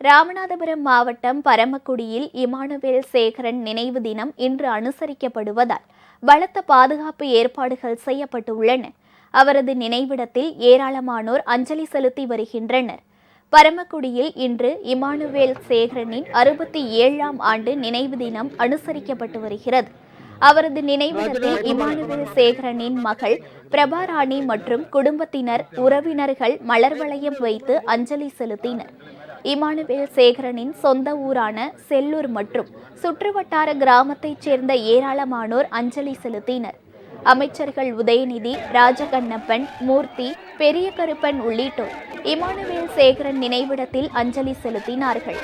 ராமநாதபுரம் மாவட்டம் பரமக்குடியில் இமானுவேல் சேகரன் நினைவு தினம் இன்று அனுசரிக்கப்படுவதால் பலத்த பாதுகாப்பு ஏற்பாடுகள் செய்யப்பட்டுள்ளன. அவரது நினைவிடத்தில் ஏராளமானோர் அஞ்சலி செலுத்தி வருகின்றனர். பரமக்குடியில் இன்று இமானுவேல் சேகரனின் 67ஆம் ஆண்டு நினைவு தினம் அனுசரிக்கப்பட்டு வருகிறது. அவரது நினைவிடத்தில் இமானுவேல் சேகரனின் மகள் பிரபாராணி மற்றும் குடும்பத்தினர், உறவினர்கள் மலர் வளையம் வைத்து அஞ்சலி செலுத்தினர். இமானுவேல் சேகரனின் சொந்த ஊரான செல்லூர் மற்றும் சுற்றுவட்டார கிராமத்தைச் சேர்ந்த ஏராளமானோர் அஞ்சலி செலுத்தினர். அமைச்சர்கள் உதயநிதி, ராஜகண்ணப்பன், மூர்த்தி, பெரிய கருப்பன் உள்ளிட்டோர் இமானுவேல் சேகரன் நினைவிடத்தில் அஞ்சலி செலுத்தினார்கள்.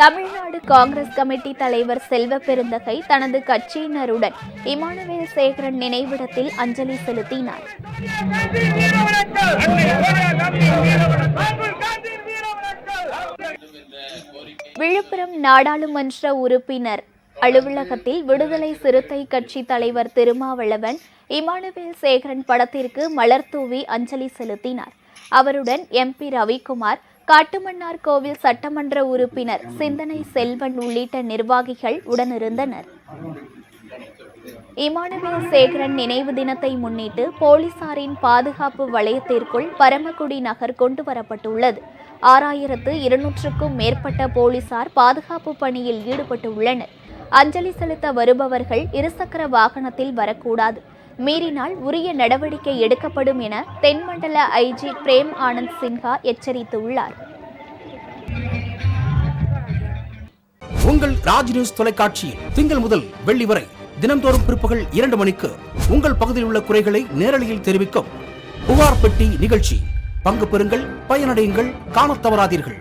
தமிழ்நாடு காங்கிரஸ் கமிட்டி தலைவர் செல்வ பெருந்தகை தனது கட்சியினருடன் இமானுவேல் சேகரன் நினைவிடத்தில் அஞ்சலி செலுத்தினார். விழுப்புரம் நாடாளுமன்ற உறுப்பினர் அலுவலகத்தில் விடுதலை சிறுத்தை கட்சி தலைவர் திருமாவளவன் இமானுவேல் சேகரன் படத்திற்கு மலர் தூவி அஞ்சலி செலுத்தினார். அவருடன் MP ரவிக்குமார், காட்டுமன்னார் கோவில் சட்டமன்ற உறுப்பினர் சிந்தனை செல்வன் உள்ளிட்ட நிர்வாகிகள் உடனிருந்தனர். இமானுவேல் சேகரன் நினைவு தினத்தை முன்னிட்டு போலீசாரின் பாதுகாப்பு வளையத்திற்குள் பரமக்குடி நகர் கொண்டு வரப்பட்டுள்ளது. 6200க்கும் மேற்பட்ட போலீசார் பாதுகாப்பு பணியில் ஈடுபட்டுள்ளனர். அஞ்சலி செலுத்த வருபவர்கள் இருசக்கர வாகனத்தில் வரக்கூடாது. மீறினால் உரிய நடவடிக்கை எடுக்கப்படும் என தென்மண்டல IG பிரேம் ஆனந்த் சின்ஹா எச்சரித்துள்ளார். உங்கள் ராஜ் நியூஸ் தொலைக்காட்சியில் திங்கள் முதல் வெள்ளி வரை தினந்தோறும் பிற்பகல் 2 மணிக்கு உங்கள் பகுதியில் உள்ள குறைகளை நேரலையில் தெரிவிக்கும் புகார் பெட்டி நிகழ்ச்சி. பங்கு பெறுங்கள், பயனடையுங்கள், காணத் தவறாதீர்கள்.